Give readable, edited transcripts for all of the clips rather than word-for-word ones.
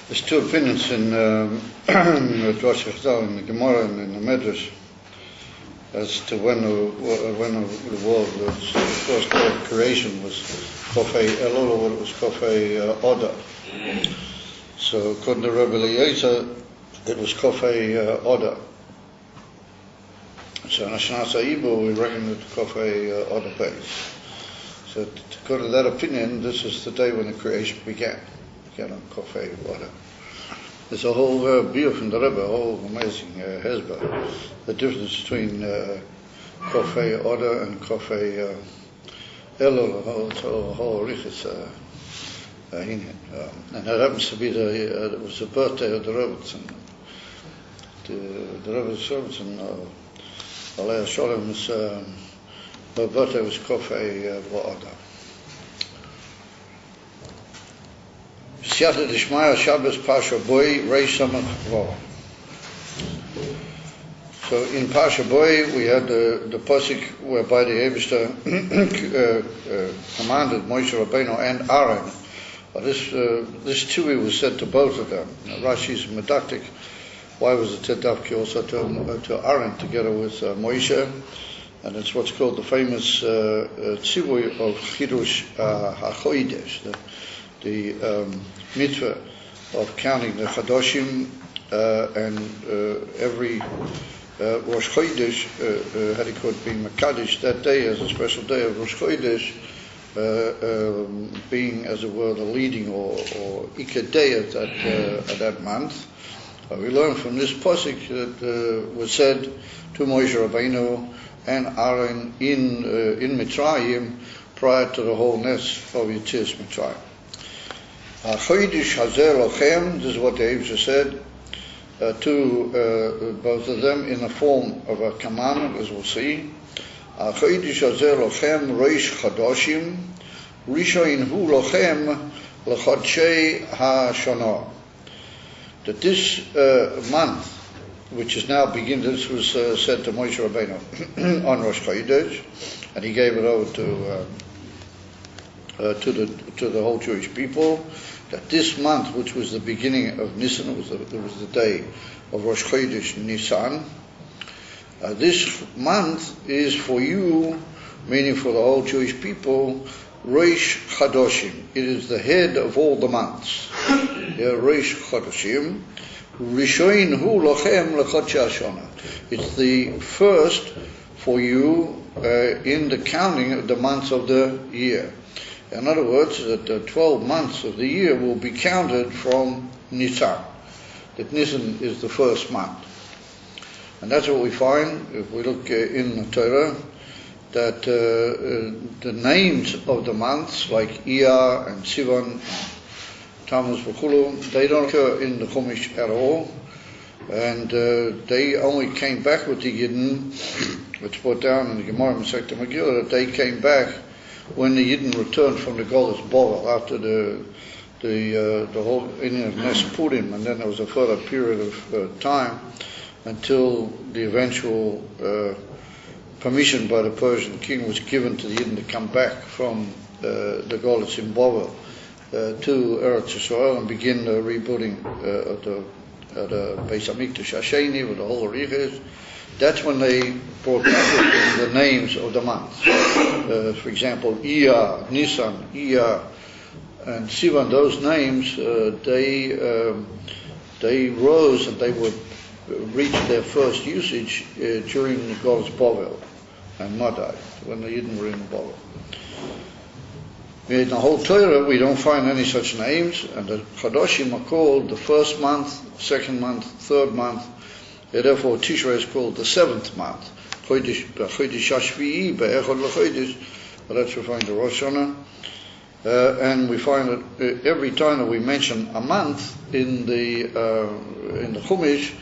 There's two opinions in Rosh Hashanah, in the Gemara and in the Medrash as to when the world was, the first day of creation was Kofei Elul, or when it was Kofei Oda. So according to Rabbi Eliezer, it was Kofei Oda. So in Hashanah Sa'ibu, we reckon it Kofei Oda Beis. So to go to that opinion, this is the day when the creation began on Kofei Oda. There's a whole view from the Rebbe, a whole amazing hezbollah, the difference between Kofei Oda and Kofei Elul, the whole riches. And it happens to be it was the birthday of the Rebbetzin. The Rebbetzin, Alei Sholom's her birthday was Kofei Oda. Siyata Dishmaya Shabbos Pasha Boi Reish Samach Vav. So in Pasha Boi we had the pasuk whereby the Eibishter commanded Moshe Rabbeinu and Aaron. But this tui was said to both of them. Rashi's medactic. Why was it said Dafki also to Aaron together with Moshe? And it's what's called the famous tzivui of Chidush HaChodesh, the mitzvah of counting the Chadoshim, and every Rosh Chodesh, had it could be Mekadesh that day as a special day of Rosh Chodesh, being, as it were, the leading or Ikadei at that month. We learn from this pasuk that was said to Moshe Rabbeinu and Aaron in Mitzrayim prior to the whole nest of Yetzias Mitzrayim. Chodesh Hazer Lochem, this is what the Eibusha said to both of them in the form of a commandment, as we'll see. Chodesh Hazer Lochem Reish Chadoshim Rishoin Hu Lochem L'Chodshei HaShonah. That this month, which is now beginning, this was said to Moshe Rabbeinu on Rosh Chodesh, and he gave it over to the whole Jewish people, that this month, which was the beginning of Nisan, it was the day of Rosh Chodesh Nisan, this month is for you, meaning for the whole Jewish people, Reish Chadoshim. It is the head of all the months. Reish Chadoshim. Rishoin Hu Lochem L'Chodshei HaShonah. It's the first for you in the counting of the months of the year. In other words, that the 12 months of the year will be counted from Nisan. That Nisan is the first month. And that's what we find, if we look in the Torah, that the names of the months, like Iyar and Sivan, Tammuz, V'chulu, they don't occur in the Chumash at all. And they only came back with the Yidden, which brought down in the Gemara Masechta Megillah, that they came back when the Yidden returned from the Golus Bovel after the whole inning of Nes Purim, and then there was a further period of time until the eventual permission by the Persian king was given to the Yidden to come back from the Golus in Bovel to Eretz Yisrael and begin the rebuilding of the Beis Hamikdash Hasheni with the whole Riches. That's when they brought back the names of the months. For example, Iyar, Nisan, Iyar, and Sivan, those names, they rose and they would reach their first usage during the Golus Bovel and Madai, when the Yidden were in Bovel. In the whole Torah, we don't find any such names, and the Chadoshim are called the first month, second month, third month. Therefore, Tishrei is called the seventh month. Chodesh Hashvi'i be'echad l'chodesh. That's referring to Rosh Hashanah. And we find that every time that we mention a month in the Chumash,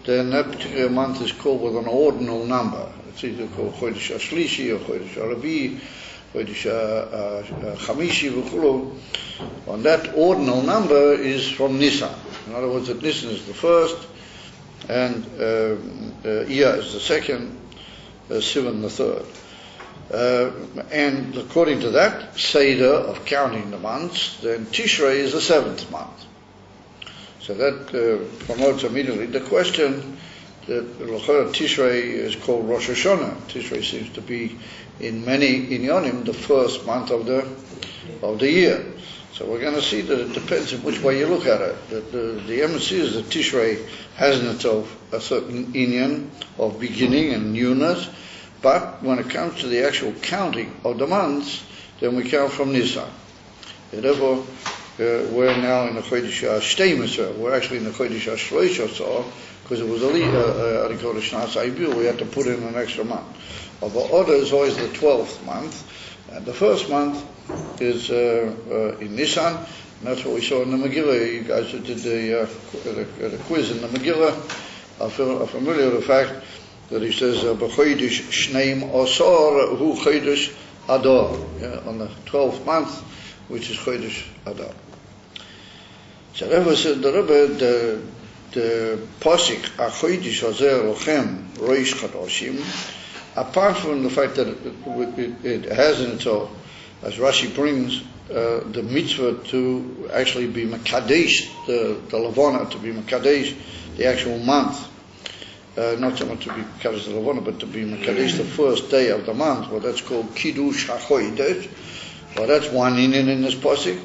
then that particular month is called with an ordinal number. It's either called Chodesh Hashlishi or Chodesh Harabi, Chodesh Chamishi, v'chulu. And that ordinal number is from Nisan. In other words, that Nisan is the first, and Iyar is the second, Sivan the third. And according to that Seder of counting the months, then Tishrei is the seventh month. So that promotes immediately the question that Tishrei is called Rosh Hashanah. Tishrei seems to be in many inyonim the first month of the year. So we're going to see that it depends on which way you look at it. The emes is that Tishrei has in itself a certain inyan of beginning and newness, but when it comes to the actual counting of the months, then we count from Nisan. And therefore, we're now in the Chodesh HaShteimeser. We're actually in the Chodesh HaShlosh, because it was a Chodesh Shnas, we had to put in an extra month. Of the order is always the 12th month, and the first month is in Nisan, and that's what we saw in the Megillah. You guys who did the quiz in the Megillah are familiar with the fact that he says, B'chodesh Shneim Osor Hu Chodesh Adar, on the 12th month, which is Chodesh Adar. So Rebbe said, the Posik HaChodesh Hazeh Lochem Rosh Chadoshim, apart from the fact that it has in itself, as Rashi brings, the mitzvah to actually be Mekadesh, the Levana, to be Mekadesh, the actual month, not so much to be Mekadesh the Levana, but to be Mekadesh the first day of the month, well, that's called Kiddush HaChodesh. Well, that's one inyan in this posik.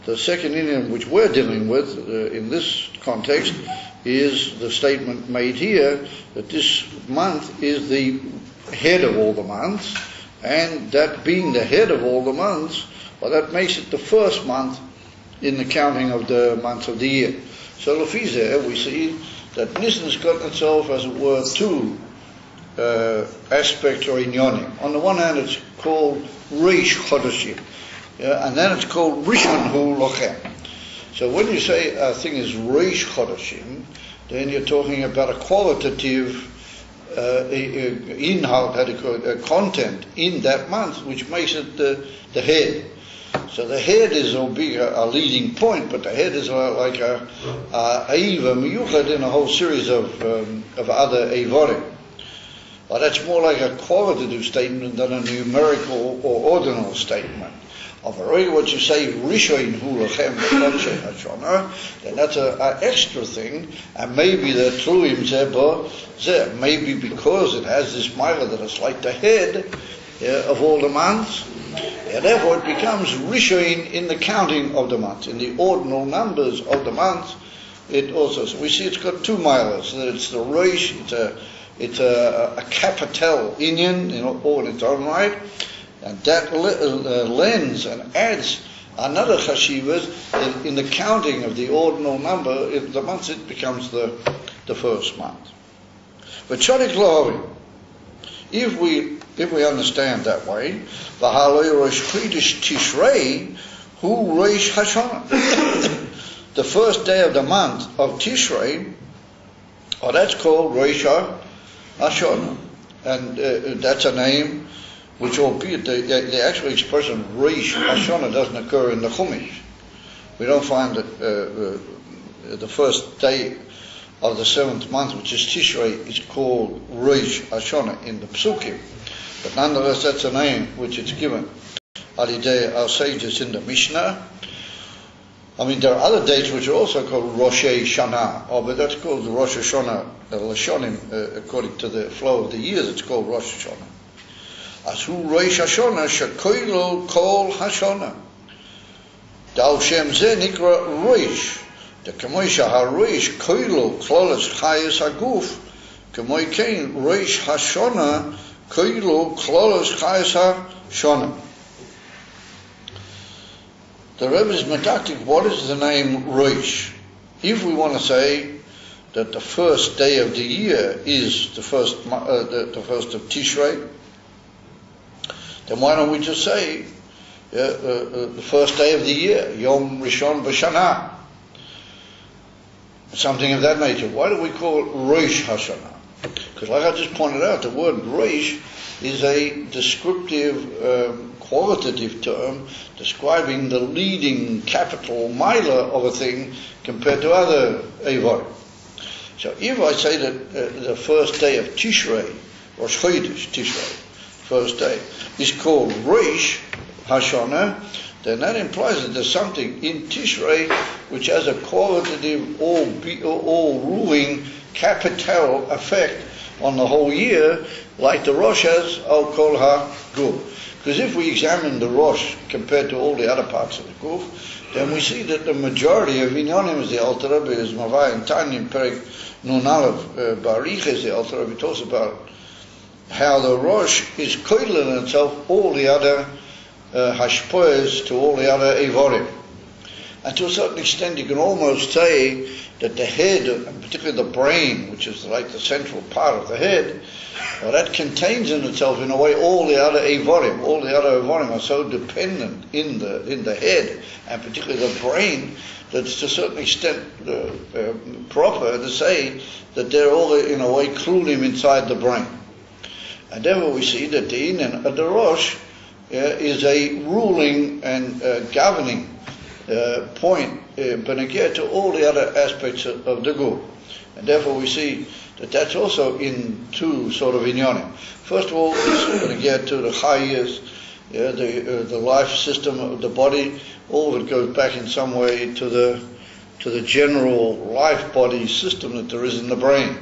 The second inyan which we're dealing with in this context is the statement made here that this month is the head of all the months, and that being the head of all the months, well, that makes it the first month in the counting of the months of the year. So Lefizeh, we see that Nisan's got itself, as it were, two aspects or inyonim. On the one hand, it's called Reish Chodeshim, and then it's called Rishon Hu Lochem. So when you say a thing is Reish Chodeshim, then you're talking about a qualitative content in that month, which makes it the head. So the head is a leading point, but the head is like a Eiva Miyuchad in a whole series of other Eivorim. Well, that's more like a qualitative statement than a numerical or ordinal statement. Of what you say, Rishon Hu Lochem B'Chodesh HaShonah, then that's an extra thing, and maybe the Tluim Zeh, maybe because it has this mila that it's like the head of all the months, and therefore it becomes Rishon in the counting of the months, in the ordinal numbers of the months. It also, so we see it's got two milas. It's the Rosh, it's a capital inyan all in its own right. And that lends and adds another chashivas in the counting of the ordinal number. In the months it becomes the first month. But Chodesh Lohavim, if we understand that way, v'haloi Rosh Chodesh Tishrei hu Rosh Hashanah, the first day of the month of Tishrei, that's called Rosh Hashanah, and that's a name which, albeit the actual expression Rosh Hashanah doesn't occur in the Chumash. We don't find that the first day of the 7th month, which is Tishrei, is called Rosh Hashanah in the Psukim. But nonetheless, that's a name which it's given al-idei our sages in the Mishnah. I mean, there are other dates which are also called Rosh Hashanah, but that's called the Rosh Hashanah, Lashonim, according to the flow of the years, it's called Rosh Hashanah. As hu Rosh Hashanah shekoilo kol Hashanah. Dal Shem Zeh nikra Rosh. The Kamoisha HaRosh koilo klolas chayes haguf. Kamoi kein Rosh Hashanah koilo klolas chayes hashana. The Rebbe is medactic. What is the name Rosh? If we want to say that the first day of the year is the first of Tishrei, then why don't we just say the first day of the year, Yom Rishon B'Shana, something of that nature? Why do we call it Rosh Hashanah? Because like I just pointed out, the word Rosh is a descriptive, qualitative term describing the leading capital milah of a thing compared to other Eivar. So if I say that the first day of Tishrei, Rosh Chodesh Tishrei, first day, is called Rosh Hashanah, then that implies that there's something in Tishrei which has a qualitative, all-ruling, capital effect on the whole year, like the Rosh has al kol ha-guf. Because if we examine the Rosh compared to all the other parts of the Guf, then we see that the majority of Inyanim, as the Alter Rebbe is Mavai and Tanya in Perek Nun Aleph Bariches, the Alter Rebbe talks about how the Rosh is koilin in itself all the other hashpoes to all the other evorim. And to a certain extent you can almost say that the head, and particularly the brain, which is like the central part of the head, that contains in itself in a way all the other evorim. All the other evorim are so dependent in the head, and particularly the brain, that it's to a certain extent proper to say that they're all in a way klulim inside the brain. And therefore we see that the Inyan of the Rosh is a ruling and governing point, benegir to all the other aspects of the Guf. And therefore we see that that's also in two sort of inyanim. First of all, it's benegir to the chayis, the life system of the body. All of it goes back in some way to the general life body system that there is in the brain.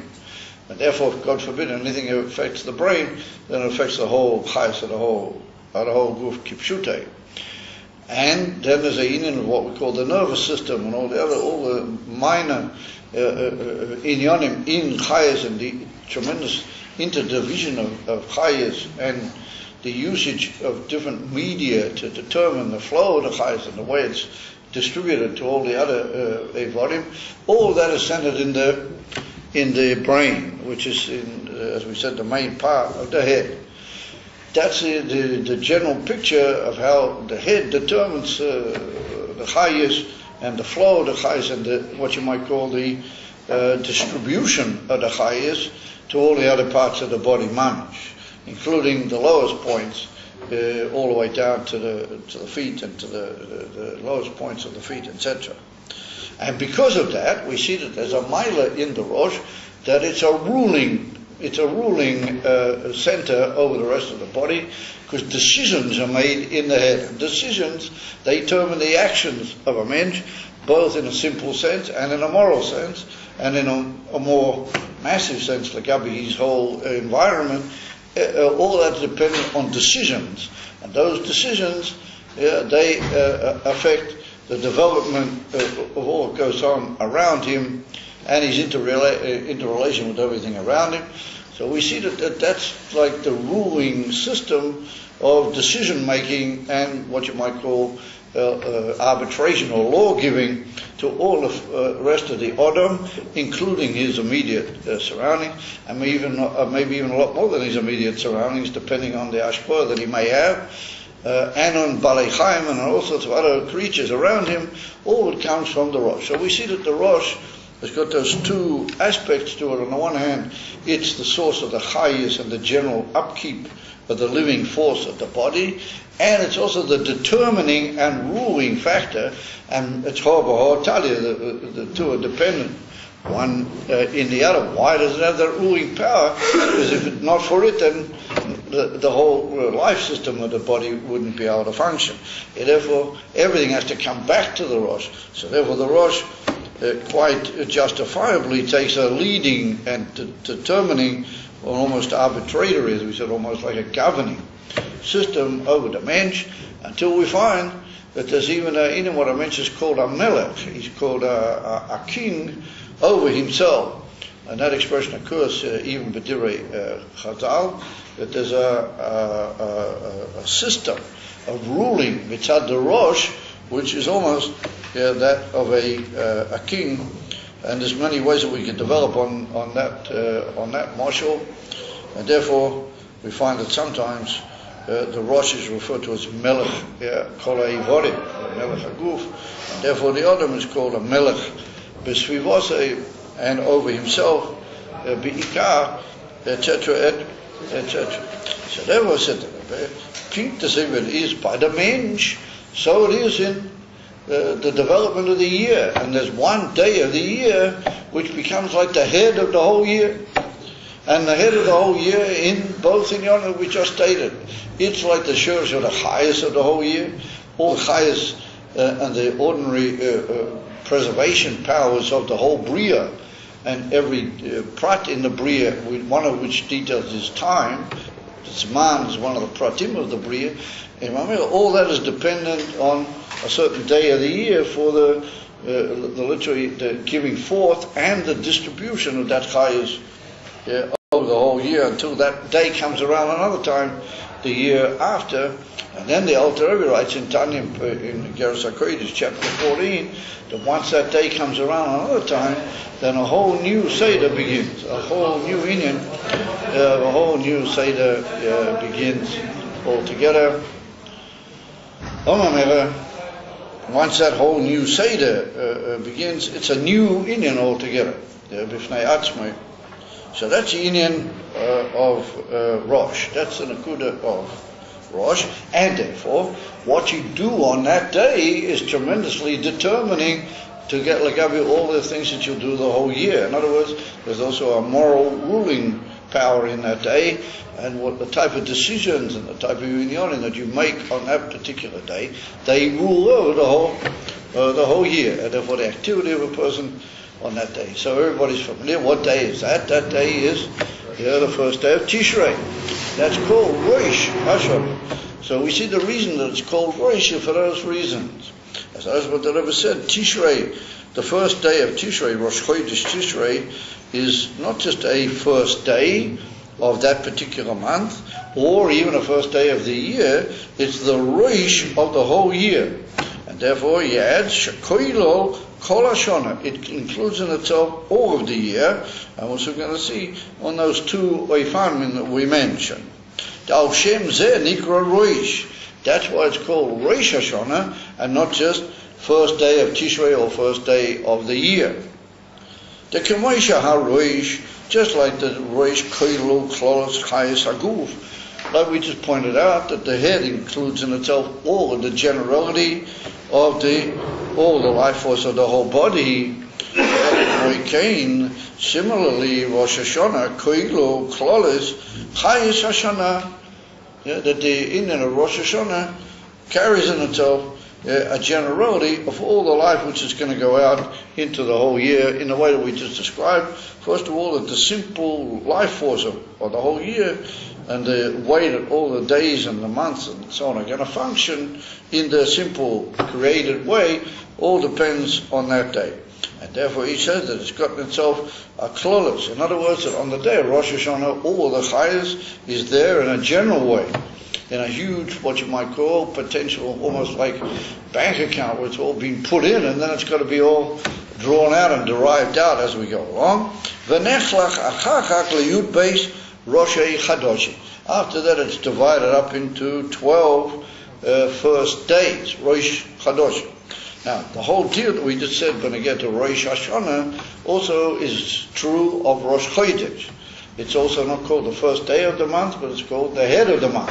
And therefore, God forbid, anything that affects the brain, then it affects the whole chayis of the whole Guf kipshutei. And then there's a inyan of what we call the nervous system and all the minor inyanim in chayas, and the tremendous interdivision of chayas and the usage of different media to determine the flow of the chayas and the way it's distributed to all the other evorim. All that is centered in the brain, which is, as we said, the main part of the head. That's the general picture of how the head determines the chayas and the flow of the chayas and what you might call the distribution of the chayas to all the other parts of the body mamish, including the lowest points all the way down to the feet and to the lowest points of the feet, etc. And because of that, we see that there's a maila in the Rosh, that it's a ruling center over the rest of the body, because decisions are made in the head. And decisions, they determine the actions of a mensch, both in a simple sense and in a moral sense, and in a more massive sense, like his whole environment. All that depends on decisions, and those decisions, they affect the development of all that goes on around him, and his interrelation with everything around him. So we see that's like the ruling system of decision making and what you might call arbitration or law giving to all the rest of the Adam, including his immediate surroundings, and maybe even a lot more than his immediate surroundings, depending on the ashpah that he may have, and on Balei Chaim and all sorts of other creatures around him. All of it comes from the Rosh. So we see that the Rosh has got those two aspects to it. On the one hand, it's the source of the chayis and the general upkeep of the living force of the body, and it's also the determining and ruling factor, and it's the two are dependent one in the other. Why does it have that ruling power? Because if it's not for it, then the whole life system of the body wouldn't be able to function. And therefore, everything has to come back to the Rosh. So therefore the Rosh quite justifiably takes a leading and determining, or almost arbitratory, as we said, almost like a governing system over the mensch, until we find that there's even in what a mensch is called a melech. He's called a king over himself. And that expression occurs even b'divrei Chazal, that there's a system of ruling mitzad the Rosh, which is almost that of a king. And there's many ways that we can develop on that marshal, and therefore we find that sometimes the Rosh is referred to as Melech Kol HaIvorim, Melech HaGuf, and therefore the Adam is called a Melech B'Svivosei, and over himself, B'Ikar, etc., etc. So therefore said Pink the Sivir is by the mensch, so it is in the development of the year, and there's one day of the year which becomes like the head of the whole year, and the head of the whole year in both in Yonah we just stated, it's like the shurish of the highest of the whole year, all the chayas and the ordinary preservation powers of the whole bria, and every prat in the bria, one of which details is time. Zman is one of the pratim of the bria. And all that is dependent on a certain day of the year for the literally the giving forth and the distribution of that chayas over the whole year until that day comes around another time, the year after. And then the Alter Rebbe writes in Tanya, in Geras HaKodesh, chapter 14, that once that day comes around another time, then a whole new Seder begins, a whole new inyan, a whole new Seder begins altogether. Once that whole new Seder begins, it's a new inyan altogether. So that's the inyan of Rosh. That's the Nakuda of Rosh, and therefore what you do on that day is tremendously determining to get Lagabi all the things that you'll do the whole year. In other words, there's also a moral ruling power in that day, and what the type of decisions and the type of union that you make on that particular day, they rule over the whole year, and therefore the activity of a person on that day. So everybody's familiar. What day is that? That day is the first day of Tishrei. That's called Rosh Hashanah. So we see the reason that it's called Rosh for those reasons. As what the Rebbe said, Tishrei, the first day of Tishrei, Rosh Chodesh Tishrei, is not just a first day of that particular month, or even a first day of the year. It's the Rosh of the whole year. And therefore he adds, Shekoilo Kol Hashana. It includes in itself all of the year, and we're also going to see on those two Oifanim that we mentioned. Al Shem Zeh Nikra Rosh. That's why it's called Rosh Hashanah, and not just first day of Tishrei or first day of the year. The Kemoisha HaRosh, just like the Rosh Koilo Klolos Chayes Haguf, like we just pointed out, that the head includes in itself all of the generality of all the life force of the whole body. Similarly, Rosh Hashanah, Koilo, Klolis, Chayes Hashanah, that the Indian of Rosh Hashanah carries in itself a generality of all the life which is going to go out into the whole year in the way that we just described. First of all, that the simple life force of the whole year and the way that all the days and the months and so on are going to function in the simple created way all depends on that day. And therefore he says that it's got in itself a klolos. In other words, that on the day of Rosh Hashanah, all the chayas is there in a general way, in a huge, what you might call, potential, almost like bank account, where it's all being put in, and then it's got to be all drawn out and derived out as we go along. V'nechlach achachach leyud beis Roshei Chadoshim. After that, it's divided up into 12 first days, Rosh Chadoshim. Now, the whole deal that we just said when we get to Rosh Hashanah also is true of Rosh Chodesh. It's also not called the first day of the month, but it's called the head of the month.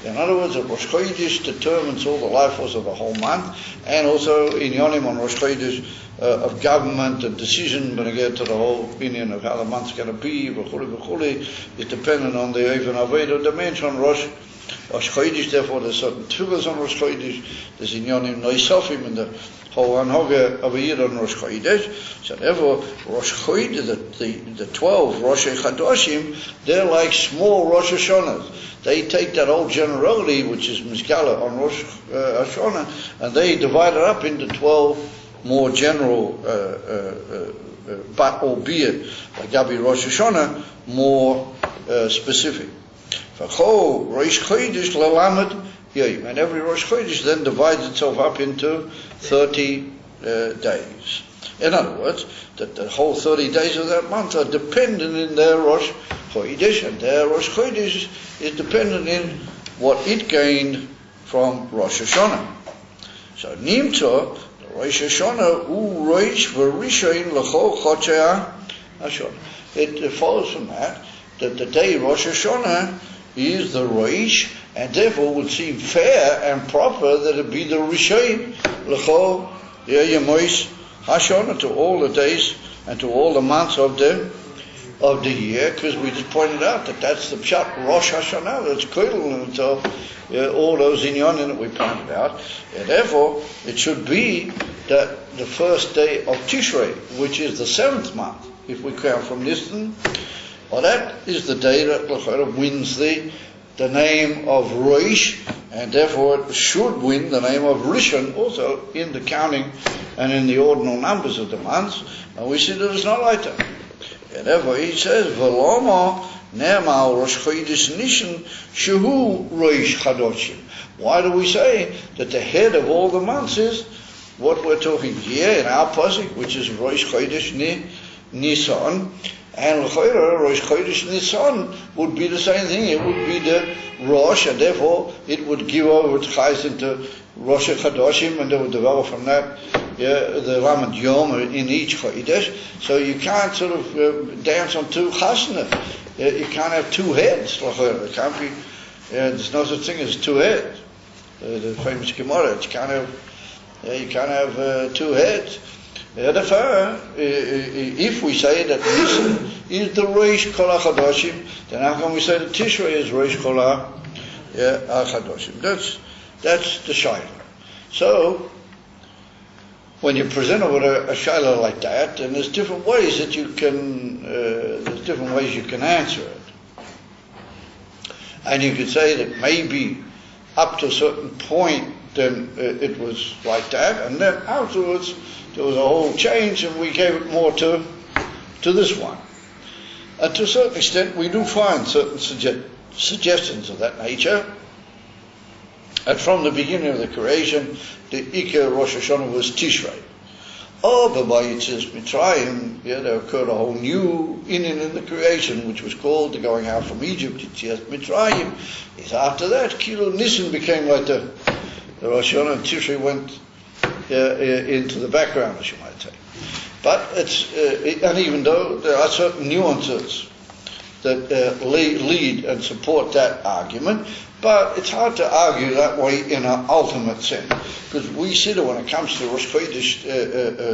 In other words, Rosh Chodesh determines all the life force of the whole month, and also in Yonim on Rosh Chodesh of government and decision when we get to the whole opinion of how the month's going to be, is dependent on the Even Aveda dimension on Rosh Chodesh. Therefore, there's certain tefillas on Rosh Chodesh. There's in Yonim Noisofim in the whole Anhoga of a year on Rosh Chodesh. So therefore, Rosh Chodesh, the 12 Rosh Chadoshim, they're like small Rosh Hashanahs. They take that old generality, which is Mizgala on Rosh Hashanah, and they divide it up into 12 more general, but albeit, like Gabi Rosh Hashanah, more specific. Rosh Chodesh lelamed yoyim, and every Rosh Chodesh then divides itself up into 30 days. In other words, that the whole 30 days of that month are dependent in their Rosh Chodesh, and their Rosh Chodesh is dependent in what it gained from Rosh Hashanah. So Nimtza, the Rosh Hashanah, U Rosh V'Rishain L'Chol Chodshei HaShana. It follows from that the day Rosh Hashanah is the Rosh, and therefore would seem fair and proper that it be the Rishain L'Chol Yemois HaShana, to all the days and to all the months of the of the year, because we just pointed out that that's the Pshat Rosh Hashanah, that's Koil, and so all those inyanim that we pointed out. And therefore, it should be that the first day of Tishrei, which is the 7th month, if we count from Nisan, well, that is the day that L'chora wins the name of Rosh, and therefore it should win the name of Rishon also in the counting and in the ordinal numbers of the months. And we see that it's not like that. And therefore he says, V'loma ne'emal Rosh Chodesh Nisan shehu Rosh Chadoshim. Why do we say that the head of all the months is what we're talking here in our pasuk, which is Rosh Chodesh Nisan? And l'chayra, Rosh Chodesh Nisan would be the same thing. It would be the Rosh, and therefore it would give over its chayes into Rosh Chadoshim, and they would develop from that the Ramad Yom in each Chodesh. So you can't sort of dance on two chasna. You can't have two heads. L'chayra. It can't be. There's no such thing as two heads. The famous Gemara. You can't have two heads. Therefore, if we say that Nisan is the Rosh Kol HaChadoshim, then how can we say that Tishrei is Rosh Kol HaChadoshim? That's the shaila. So, when you're presented with a shaila like that, then there's different ways that you can answer it. And you could say that maybe up to a certain point, then it was like that, and then afterwards there was a whole change, and we gave it more to this one. And to a certain extent, we do find certain suggestions of that nature. And from the beginning of the creation, the Ikar Rosh Hashanah was Tishrei. Oh, but by Yetzias Mitzrayim, there occurred a whole new inyan in the creation, which was called the going out from Egypt. Yetzias Mitzrayim is after that. Kilo Nisan became like the Rosh Hashanah, and Tishrei went into the background, as you might say. But and even though there are certain nuances that lead and support that argument, but it's hard to argue that way in an ultimate sense, because we see that when it comes to Rosh Chodesh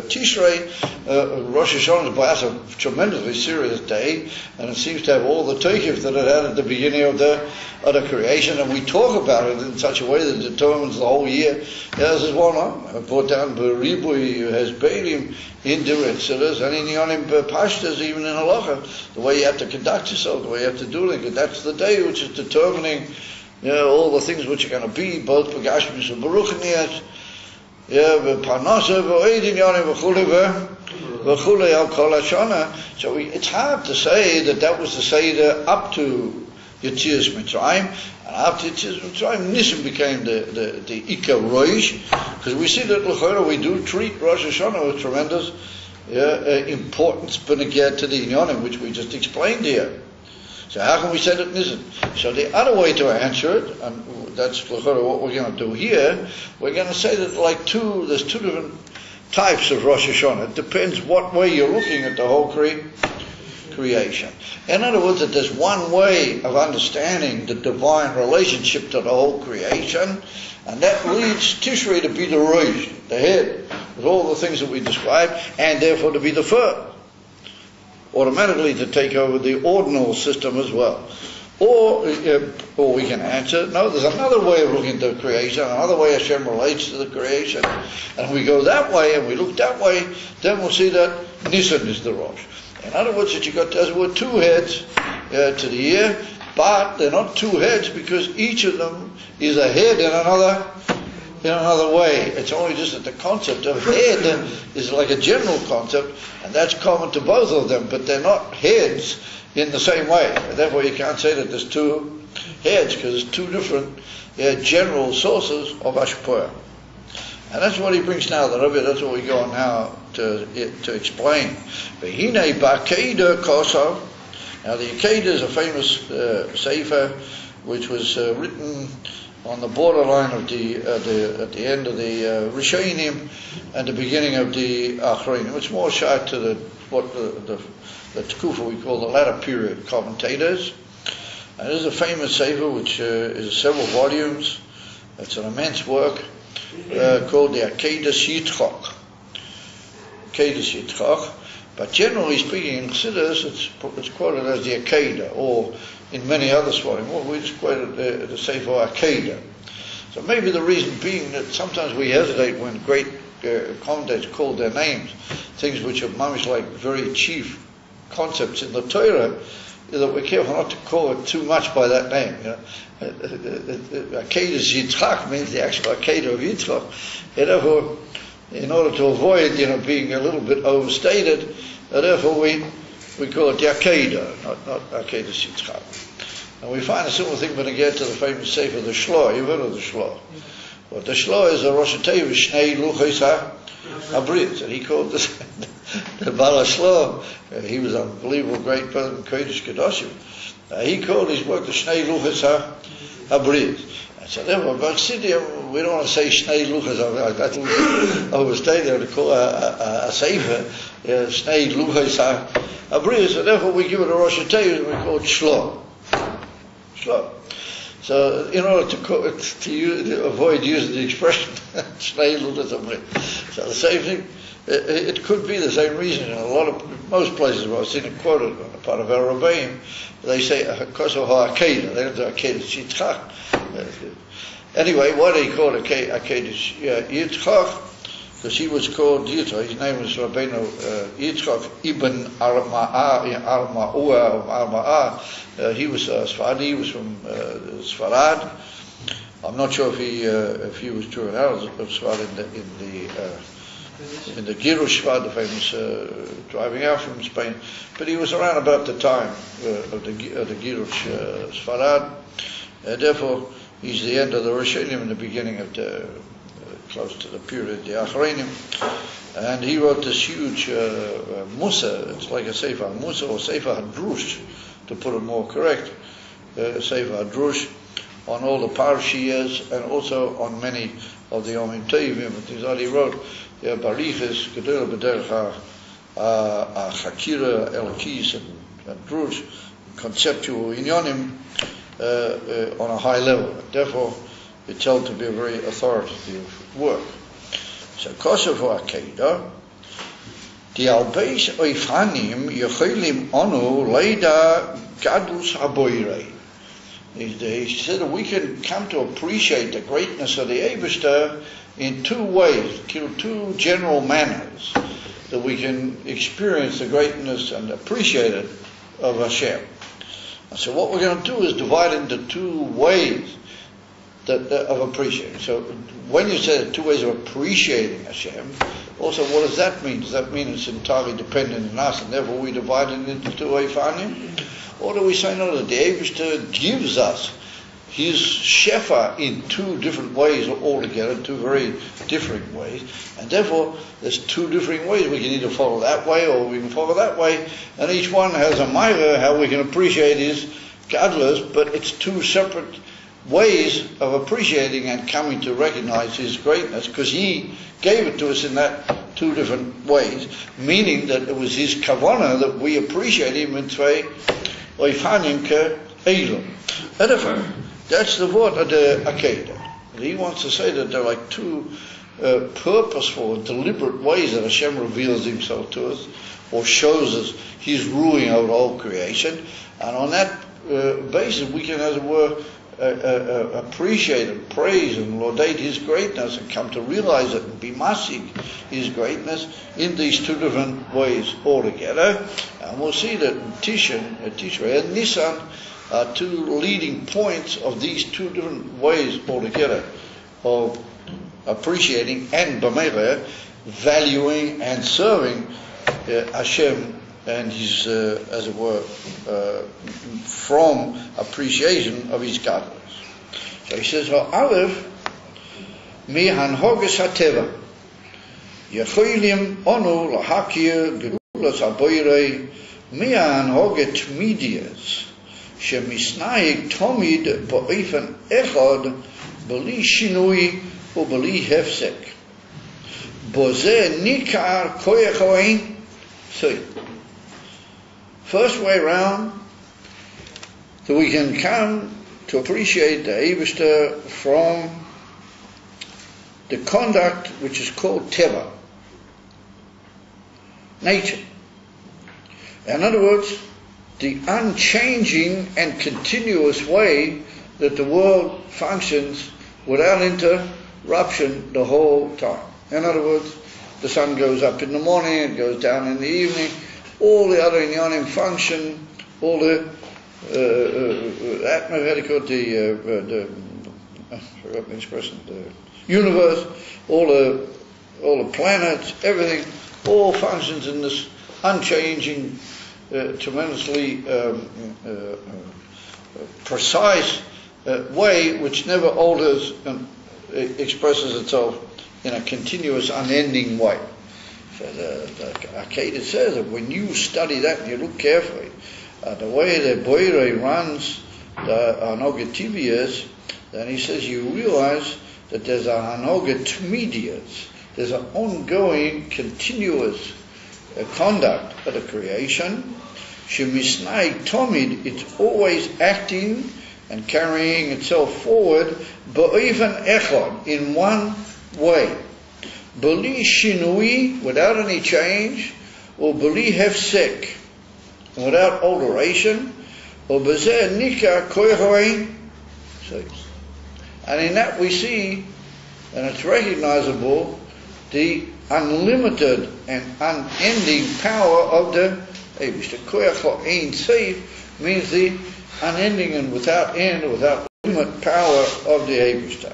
Tishrei, Rosh Hashanah is a tremendously serious day, and it seems to have all the teikif that it had at the beginning of the creation, and we talk about it in such a way that it determines the whole year. This is one I brought down Beribui has Beilim in the Ritzilas and in Yonim Pashtas, even in Halacha, the way you have to conduct yourself, the way you have to do it. That's the day which is determining all the things which are going to be, both Pagashmis and Baruchnias, Parnasa, V'Oidin Yonim V'Chulei Al Kol HaShana. So it's hard to say that was the Seder up to Yetzias Mitzrayim, and after Yetzias Mitzrayim, Nisan became the Ikar Rosh, because we see that l'chora we do treat Rosh Hashanah with tremendous importance, beneged to the inyanim, which we just explained here. So how can we say that Nisan? So the other way to answer it, and that's l'chora what we're going to do here, we're going to say that there's two different types of Rosh Hashanah. It depends what way you're looking at the whole creation. In other words, that there's one way of understanding the divine relationship to the whole creation, and that leads Tishrei to be the Rosh, the head, with all the things that we described, and therefore to be the first, automatically to take over the ordinal system as well. Or we can answer, no, there's another way of looking at the creation, another way Hashem relates to the creation, and if we go that way and we look that way, then we'll see that Nisan is the Rosh. In other words, that you got as it were two heads to the year, but they're not two heads because each of them is a head in another way. It's only just that the concept of head is like a general concept, and that's common to both of them, but they're not heads in the same way. And therefore you can't say that there's two heads, because there's two different general sources of Ashpoya. And that's what he brings now, the Rebbe. That's what we go on now to explain. Behine Ba'Keda Koso. Now the Akeda is a famous sefer which was written on the borderline of at the end of the Rishonim and the beginning of the Achronim. It's more shy to the Tekufa we call the latter period commentators. And it is a famous sefer which is several volumes. It's an immense work called the Akedas Yitzchok. Akedas Yitzchak, but generally speaking in Chassidus it's quoted as the Akedah, or in many other Svarim, we just quoted the Sefer Akedah. So maybe the reason being that sometimes we hesitate when great commentators call their names, things which are mamish like very chief concepts in the Torah, that we're careful not to call it too much by that name. Akedas Yitzchak means the actual Akedah of Yitzchak. And therefore, in order to avoid, being a little bit overstated, therefore we call it the Akedah, not Akedas Yitzchak. And we find a similar thing when we get to the famous Sefer, the Shlo. You've heard of the Shlo. Well, the Shlo is a Rosh Hashanah, Shnei Luchos HaBrit, and he called this the Baal HaShlo. He was an unbelievable great person, Kodesh Kedoshim. He called his work the Shnei Luchos HaBrit. And so therefore, by Chassidim, we don't want to say Shnei Luchos HaBrit. That's overstated to call a Sefer Shnei Luchos HaBrit. So therefore, we give it a Rosh Hashanah and we call it Shlo. So, in order to avoid using the expression Shnei Luchos HaBrit. So the same thing, it could be the same reason. In most places where I've seen it quoted on the part of our Rebbeim, they say Koso HaAkedah. They don't do Akedas Yitzchak. Anyway, why do he call it Akedas Yitzchak? Because he was called Yitzchak. His name was Rabbeinu Yitzchak Ibn Arma'ah. He was Sfaradi. He was from Sfarad. I'm not sure if he was true of Sfarad in the Girush Sfarad, the famous driving out from Spain. But he was around about the time of the Girush Sfarad. Therefore, he's the end of the Rishonim and the beginning of the close to the period of the Achronim. And he wrote this huge Musa. It's like a Sefer Musa or Sefer HaDrush, to put it more correct. Sefer HaDrush, on all the parashiyas and also on many of the Yomim Tovim and things that he wrote. Bariches, Gedol B'derech HaChakira, Elokis and Drush, conceptual inyonim on a high level. Therefore, it's held to be a very authoritative work. So, Kosovo Akedah, the Albeis Oifanim Yechilim Onu Leida Gadlus Haboirei. He said that we can come to appreciate the greatness of the Eibishter in two ways, two general manners, that we can experience the greatness and appreciate it of Hashem. And so what we're going to do is divide into two ways of appreciating. So when you say two ways of appreciating Hashem, also what does that mean? Does that mean it's entirely dependent on us and therefore we divide it into two Eifanim? Or do we say no, that the Eibishter gives us his shefa in two different ways altogether, two very different ways, and therefore there's two different ways. We can either follow that way or we can follow that way, and each one has a ma'ira how we can appreciate his gadlus, but it's two separate ways of appreciating and coming to recognize his greatness, because he gave it to us in that two different ways, meaning that it was his kavanah that we appreciate him in tvei oifanim ke'elam. That's the word of the Akedah. He wants to say that there are like two purposeful, deliberate ways that Hashem reveals himself to us, or shows us his ruling over all creation, and on that basis we can, as it were, appreciate and praise and laudate his greatness and come to realize it and be masik his greatness in these two different ways altogether. And we'll see that Tishrei and Nisan are two leading points of these two different ways altogether of appreciating and b'meireh, valuing and serving Hashem and his, as it were, from appreciation of his godliness. So he says, Aleph, mi hanhoges hateva, yecholim onu lahakir gerulas haboirei, mi hanhoget tmidias, shemisnaig tomid bo'efen echad, beli shinui ובלי הפסק. בזה ניכר כוח האין. So, first way round, so we can come to appreciate the Eibishter from the conduct which is called Teva. nature. In other words, the unchanging and continuous way that the world functions without interruption the whole time. In other words, the sun goes up in the morning, it goes down in the evening, all the other inyanim function, all the universe, all the planets, everything, all functions in this unchanging, tremendously precise way, which never alters and expresses itself in a continuous, unending way. So the Akedah says that when you study that and you look carefully, the way the Boire runs the Hanoga Tibias, then he says you realize that there's a Hanoga Tmidias, there's an ongoing, continuous conduct of the creation. Shemisnai Tomid, it's always acting and carrying itself forward, even echad, in one way. Beli shinui, without any change, or beli hefsek, without alteration, or bezeh nika koyhoin. And in that we see, and it's recognizable, the unlimited and unending power of the Eibush. The koyach ein seif means the unending and without end, without limit power of the Eibush.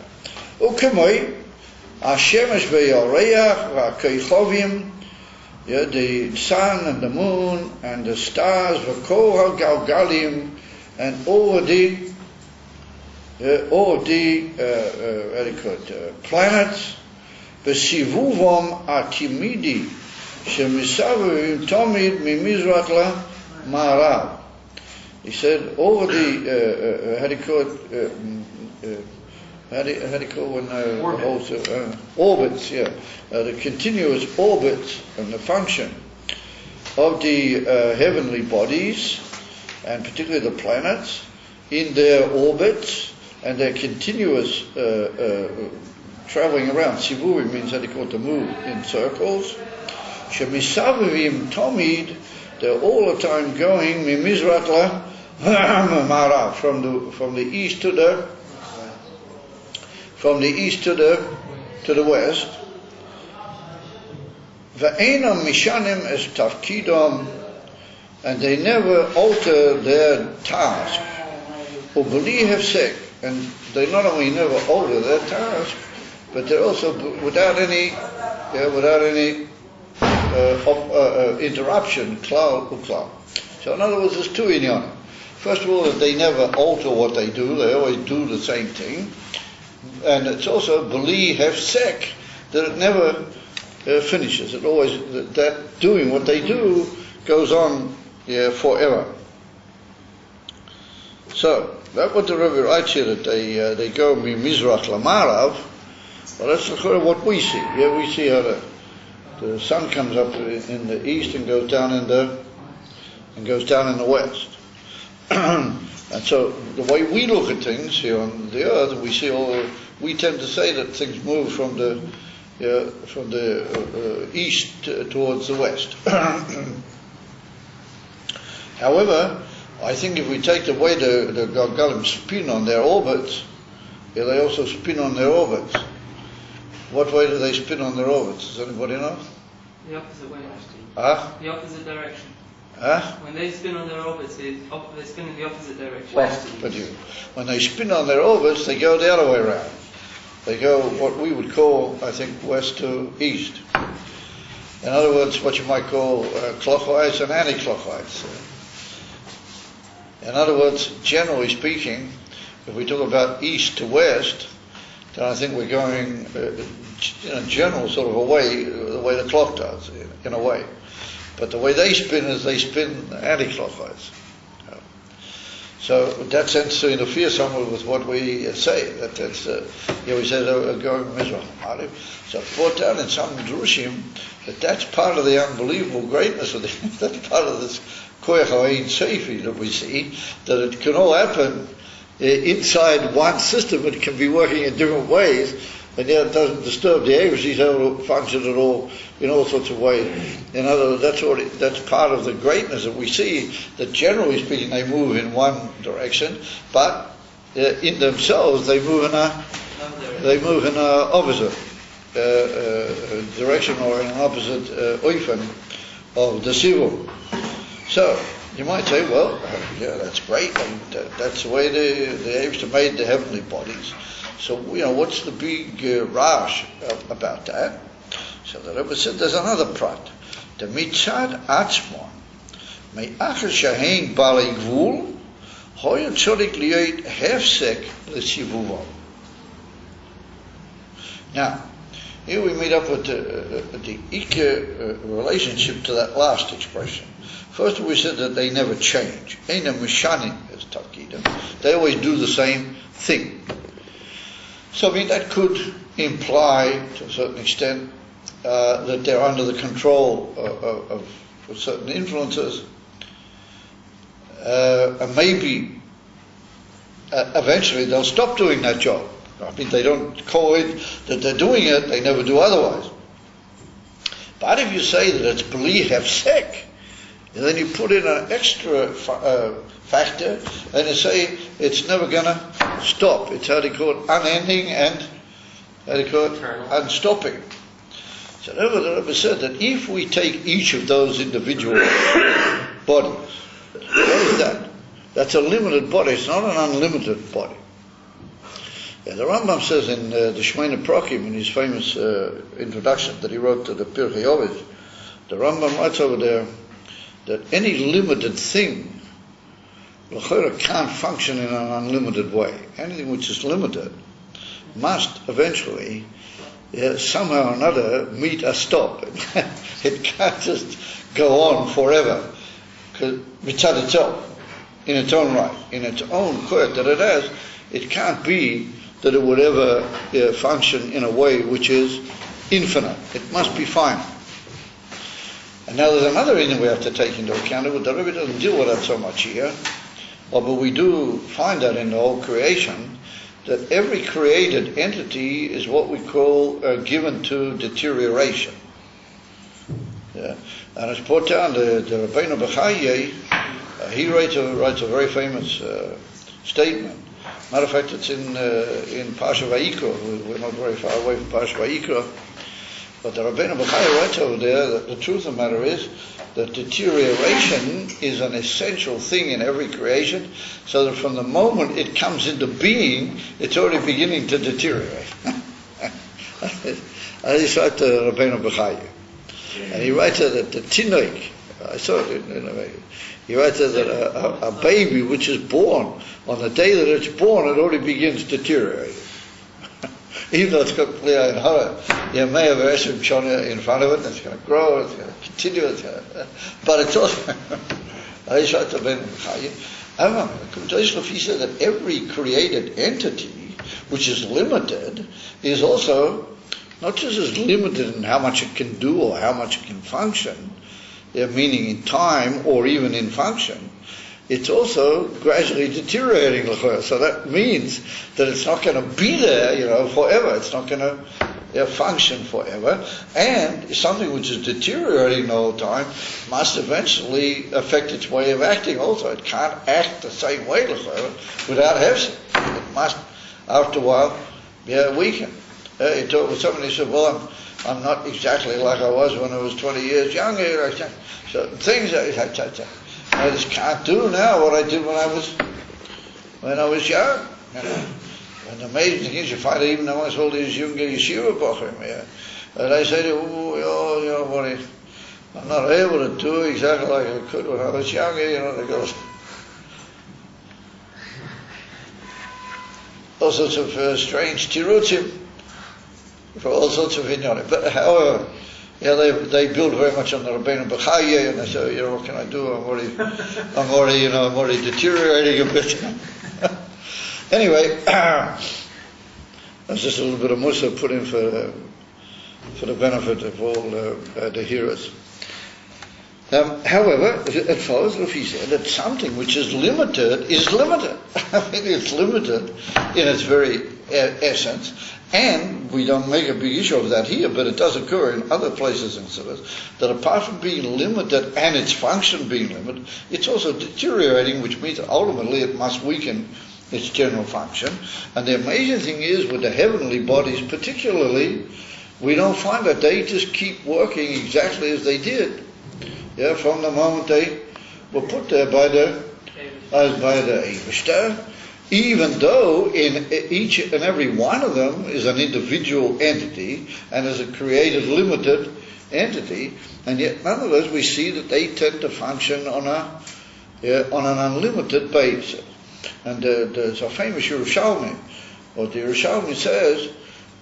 Ukemoi, Hashemesh ve'yareach v'koychovim, the sun and the moon and the stars, v'kol ha'galgalim, and all the planets, v'sivuvom atimidi, shemisavim tomid mimizrach la'marav. He said over the orbits, the continuous orbits and the function of the heavenly bodies, and particularly the planets, in their orbits and their continuous traveling around. Sivuvim means to move in circles. Shemisavim tomid, they're all the time going mimizrach la'marav, from the east to the west. Ve'enam mishanim es tafkidom, and they never alter their task. Ubeli hefsek, and they not only never alter their task, but they're also without any interruption, klal uklal. So in other words, there's two inyanim. First of all, that they never alter what they do; they always do the same thing. And it's also beli hefsek, that it never finishes. It always, that doing what they do goes on forever. So that's what the Rebbe writes here, that they go mimizrach lamarav. Well, that's what we see. Yeah, we see how the sun comes up in the east and goes down in the west. And so the way we look at things here on the earth, we tend to say that things move from the east towards the west. However, I think if we take the way the Galgalim spin on their orbits, they also spin on their orbits. What way do they spin on their orbits? Does anybody know? The opposite way, actually. The opposite direction. When they spin on their orbits, they spin in the opposite direction. When they spin on their orbits, they go the other way around. They go what we would call, I think, west to east. In other words, what you might call clockwise and anti-clockwise. In other words, generally speaking, if we talk about east to west, then I think we're going in a general sort of a way, the way the clock does, in a way. But the way they spin is they spin anti-clockwise. So in that sense, to interfere somewhat with what we say, that's we say going Mizrach. So brought down in some Drushim that's part of the unbelievable greatness of that's part of this Koyach HaEin Seifi that we see, that it can all happen inside one system. It can be working in different ways, and yet it doesn't disturb the Eibush. He's able to function at all in all sorts of ways. In other words, that's part of the greatness that we see, that generally speaking they move in one direction, but in themselves they move in an opposite direction, or in an opposite oifen of the sivum. So you might say, well, yeah, that's great, and that's the way the Eibush made the heavenly bodies. So, what's the big rash about that? So the Rebbe said there's another prat. The mitzad atzmon, me'achar shehein balei gvul, hoya tzorik liyot hefsek l'sivuvam. Now, here we meet up with the Ike relationship to that last expression. First we said that they never change. Eina mishanim is takidim. They always do the same thing. So that could imply, to a certain extent, that they're under the control of certain influences. And maybe eventually they'll stop doing that job. They don't call it that they're doing it, they never do otherwise. But if you say that it's bli hefsek, and then you put in an extra factor, and you say it's never going to stop. It's how they call it, unending and how they call it, unstopping. So the Rebbe said that if we take each of those individual bodies, what is that? That's a limited body. It's not an unlimited body. The Rambam says in the Shemona Prakim, in his famous introduction that he wrote to the Pirkei Avos, the Rambam writes over there that any limited thing can't function in an unlimited way. Anything which is limited must eventually, somehow or another, meet a stop. It can't just go on forever, because mitzad itself, in its own right, in its own koyach that it has, it can't be that it would ever function in a way which is infinite. It must be finite. And now there's another thing we have to take into account. The Rebbe doesn't deal with that so much here, but we do find that in the whole creation, that every created entity is what we call given to deterioration. Yeah. And it's put down, the Rabbeinu Bechaye, he writes a very famous statement. Matter of fact, it's in Parsha Vayikra. We're not very far away from Parsha Vayikra. But the Rabbeinu Bechaye writes over there that the truth of the matter is that deterioration is an essential thing in every creation, so that from the moment it comes into being, it's already beginning to deteriorate. And he writes to Rabbeinu Bechaye. And he writes that the Tinoik, I saw it in a way, he writes that a baby which is born, on the day that it's born, it already begins deteriorating. Even though it's got clear in horror, you may have a Eshim Shona in front of it, and it's going to grow, it's going to continue, but it's also, I shot to Ben Chayyim. I remember, he said that every created entity, which is limited, is also not just as limited in how much it can do or how much it can function, meaning in time or even in function, it's also gradually deteriorating. So that means that it's not going to be there, forever. It's not going to function forever. And something which is deteriorating the whole time must eventually affect its way of acting also. It can't act the same way without hefsek. It must, after a while, weaken. You talk with somebody who said, well, I'm not exactly like I was when I was 20 years younger. Certain things I just can't do now what I did when I was young. And the amazing thing is, you find it even amongst all these younger yeshiva bochum. And I say, I'm not able to do exactly like I could when I was younger. They go all sorts of strange tirutzim for all sorts of inyanim. But however, they build very much on the Rabbeinu Bechaye, and they say, what can I do? I'm already deteriorating a bit. Anyway, that's just a little bit of musa put in for the benefit of all the hearers. However, it follows, if he said, that something which is limited is limited. I mean, it's limited in its very essence, and we don't make a big issue of that here, but it does occur in other places in Siddhis, that apart from being limited and its function being limited, it's also deteriorating, which means that ultimately it must weaken its general function. And the amazing thing is, with the heavenly bodies particularly, we don't find that they just keep working exactly as they did. Yeah, from the moment they were put there by the Eibishter, even though in each and every one of them is an individual entity and is a created, limited entity, and yet nonetheless we see that they tend to function on an unlimited basis. And there's a famous Yerushalmi. What the Yerushalmi says,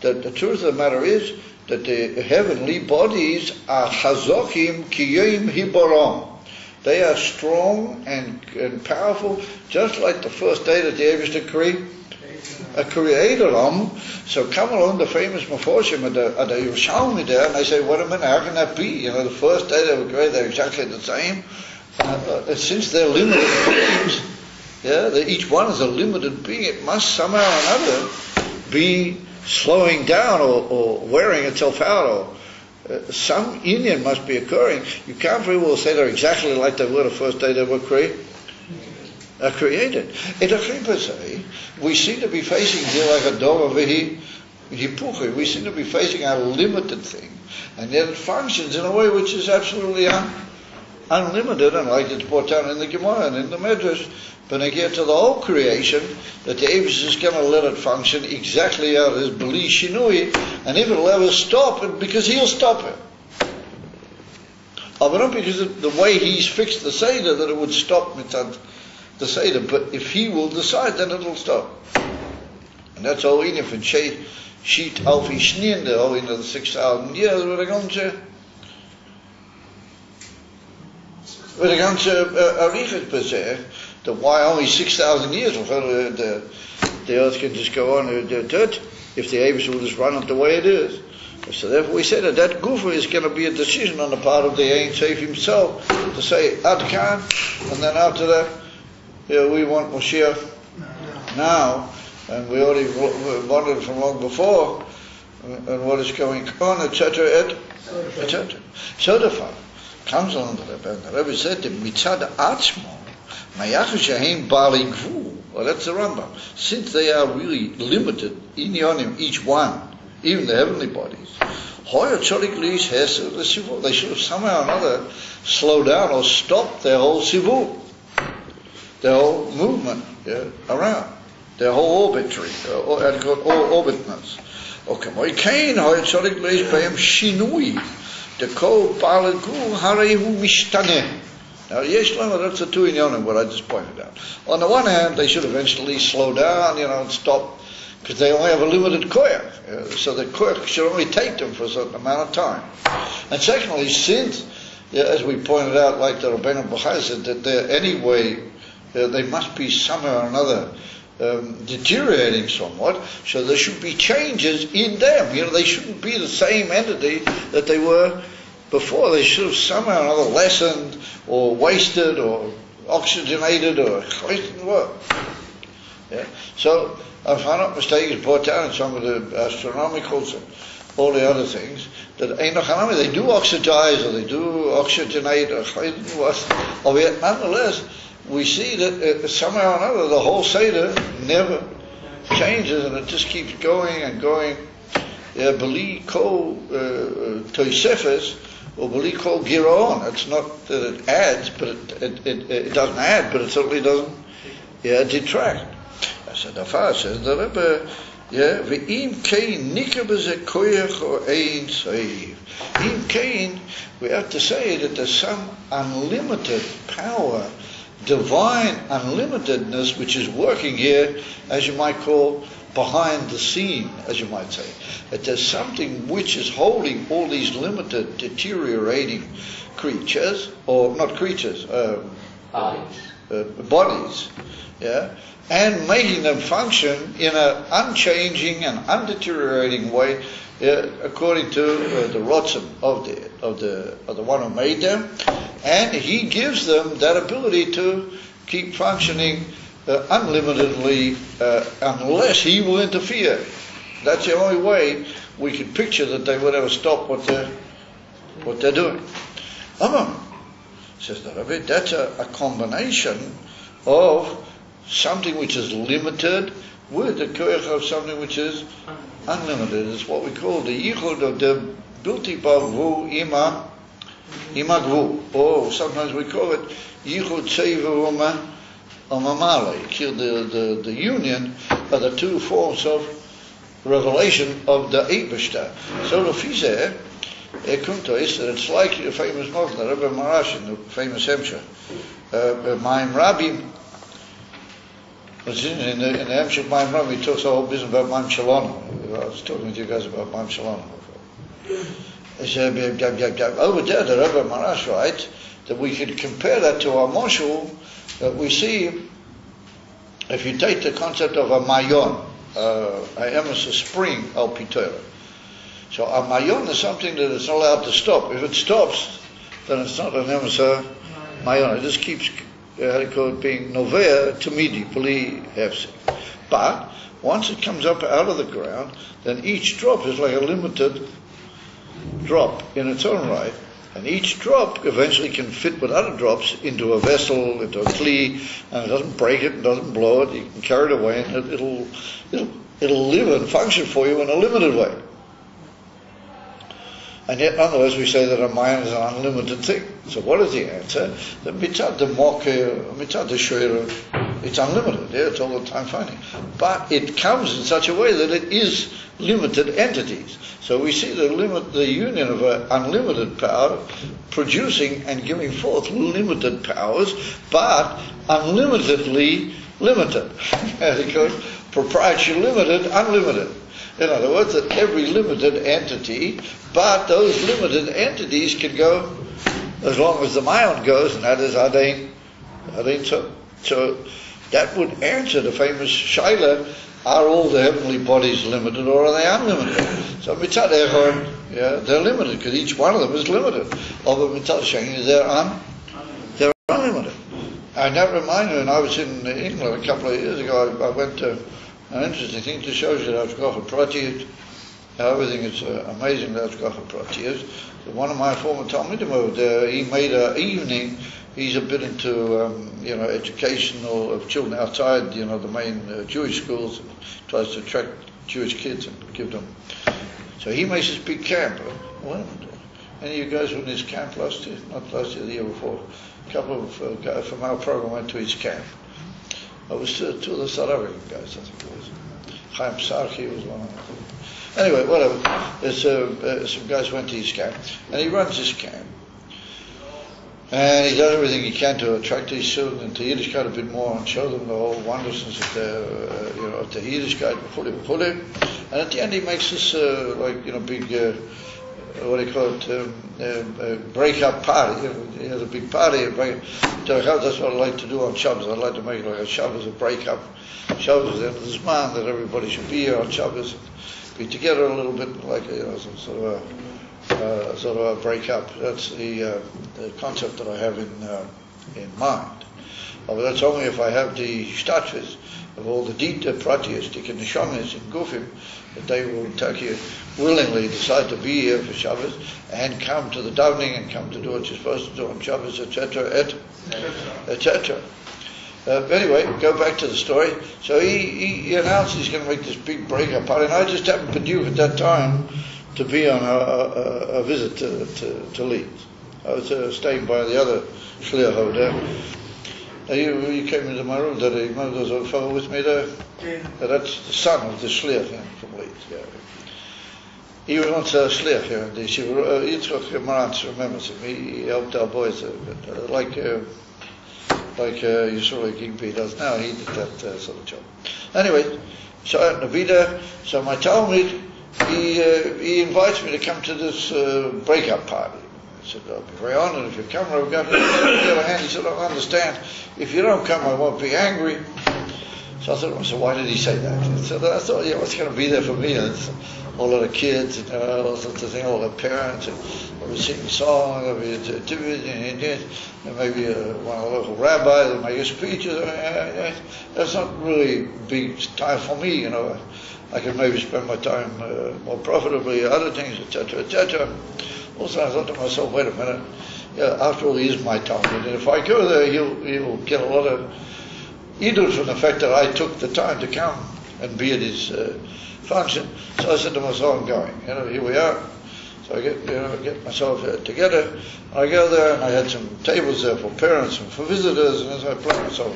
that the truth of the matter is that the heavenly bodies are chazokim kiyim hibaram. They are strong and powerful, just like the first day that the Eibishter created them. So come along the famous Meforshim at the Yerushalmi there, and they say, wait a minute, how can that be? The first day they were created, they're exactly the same. Since they're limited beings, each one is a limited being, it must somehow or another be slowing down or wearing itself out, or some union must be occurring. You can't very well say they're exactly like they were the first day they were created. In a say, we seem to be facing here like a dova hipuchi. We seem to be facing a limited thing, and yet it functions in a way which is absolutely unlimited, and like it's brought down in the Gemara and in the Midrash. When I get to the whole creation, that the Eibishter is going to let it function exactly out as beli shinui, and if it'll ever stop it, because he'll stop it. But not because of the way he's fixed the Seder that it would stop the Seder, but if he will decide, then it'll stop. And that's all in from Sheet Alfi Shnien, the whole the 6,000 years, where they're going to Arichet Bezeh. That why only 6,000 years the earth can just go on if the Eibishter will just run it the way it is. So therefore we say that Gufa is going to be a decision on the part of the Ein Sof himself to say Ad Kan, and then after that we want Moshiach now, and we already wanted it from long before, and what is going on, etc. So the Father comes along to the Rebbe, and the Rebbe said to Mitzad Atzmo, well, that's the Rambam. Since they are really limited in Yonim, each one, even the heavenly bodies, they should have somehow or another slowed down or stopped their whole sivur, their whole movement around, their whole orbitry, orbitness. Now, that's the two in Yonim, what I just pointed out. On the one hand, they should eventually slow down, and stop, because they only have a limited koyach. So the koyach should only take them for a certain amount of time. And secondly, since, as we pointed out, like the Rabbeinu Bachai said, that they must be somehow or another deteriorating somewhat, so there should be changes in them. They shouldn't be the same entity that they were before. They should have somehow or another lessened or wasted or oxygenated or what. So, if I'm not mistaken, it's brought down in some of the astronomicals and all the other things, that they do oxidize or they do oxygenate or yet nonetheless, we see that somehow or another the whole Seder never changes, and it just keeps going and going. Beli kol toisefes or beli kol giron. It's not that it adds, but it doesn't add, but it certainly doesn't detract. So the Father says the Rebbe, ve'im kein nikah b'zeh koyach or ein sof. Im kein, we have to say that there's some unlimited power, divine unlimitedness, which is working here, as you might call, behind the scene, as you might say. That there's something which is holding all these limited, deteriorating creatures, or not creatures, bodies, and making them function in an unchanging and undeteriorating way, according to the rotzim of the one who made them, and he gives them that ability to keep functioning unlimitedly unless he will interfere. That's the only way we can picture that they would ever stop what they're doing. Says the Rebbe, that's a combination of something which is limited with the koyach of something which is unlimited. It's what we call the yichud of the bilti bavhu ima gvu, or sometimes we call it yichud seivu umamale, the union of the two forms of revelation of the Eibishter. So the Fizeh, that it's like the famous Mochel, the Rebbe Marash in the famous Hemshah, Maim Rabim, in the Hemshah Maim Rabim, he talks a whole business about Maim Shalom. I was talking with you guys about Maim Shalom. Over there, the Rebbe Marash writes that we could compare that to our Moshul, that we see, if you take the concept of a Mayon, I am a spring al Pitorah. So a mayon is something that is not allowed to stop. If it stops, then it's not an emissar mayon. It just keeps being novea tamidi, puli hefsek. But once it comes up out of the ground, then each drop is like a limited drop in its own right. And each drop eventually can fit with other drops into a vessel, into a kli, and it doesn't break it, it doesn't blow it. You can carry it away, and it'll live and function for you in a limited way. And yet, nonetheless, we say that a mind is an unlimited thing. So, what is the answer? The mitzad the moker, mitzad the shoyer, it's unlimited. Yeah, it's all the time finding, but it comes in such a way that it is limited entities. So we see the union of an unlimited power producing and giving forth limited powers, but unlimitedly limited. As it goes, proprietary limited, unlimited. In other words, that every limited entity, but those limited entities can go as long as the mayon goes, and that is Adain so that would answer the famous Shaila, are all the heavenly bodies limited or are they unlimited? So mitzad echad, they're limited, because each one of them is limited. Over mitzad sheni, they're unlimited. And that reminded me, when I was in England a couple of years ago, I went to an interesting thing to show you that Hashgacha Pratiyut. Everything is amazing that Hashgacha Pratiyut. So one of my former Talmidim over there, he made an evening. He's a bit into educational of children outside the main Jewish schools, and tries to attract Jewish kids and give them. So he makes this big camp. Any of you guys were in his camp last year? Not last year, the year before. A couple of guys from our program went to his camp. It was two of the South African guys, I think it was. Chaim Sarki was one of them. Anyway, whatever. Some guys went to his camp, and he runs this camp. And he does everything he can to attract these children into Yiddishkeit a bit more and show them the whole wondrousness of the Yiddishkeit, and at the end he makes this big break-up party. He has a big party. That's what I like to do on Shabbos. I'd like to make it like a Shabbos, a break-up. Shabbos is the end of this month, that everybody should be here on Shabbos and be together a little bit, like some sort of a break-up. That's the concept that I have in mind. But that's only if I have the shtachvis of all the dita pratiyas, the neshamas and gufim, that they will willingly decide to be here for Shabbos and come to the davening and come to do what you're supposed to do on Shabbos, etc., etc. Anyway, go back to the story. So he announced he's going to make this big breakup party, and I just happened to do at that time to be on a visit to Leeds. I was staying by the other shliach over there. You came into my room today. Remember there was a fellow with me there? Yeah. That's the son of the shliach from Leeds. Yeah. He was once a shliach here in the yeshiva. Yitzchak Marantz remembers him. He helped our boys like Yisrael Gigby does now. He did that sort of job. Anyway, so I happened to be there. So my Talmud, he invites me to come to this breakup party. I said, I'll be very honored if you come. I've got the other hand. He said, I understand. If you don't come, I won't be angry. So I thought, so why did he say that? So I thought, what's going to be there for me? whole lot of kids, all sorts of things, all the parents, and they'll be singing songs, there'll be a activity, and maybe one of the local rabbis will make a speech. That's not really big time for me, I can maybe spend my time more profitably, other things, etc., etc. Also, I thought to myself, wait a minute, after all, he is my time, and if I go there, he'll get a lot of idul from the fact that I took the time to come and be at his function. So I said to myself, I'm going. Here we are. So I get myself together. I go there, and I had some tables there for parents and for visitors, and as I put myself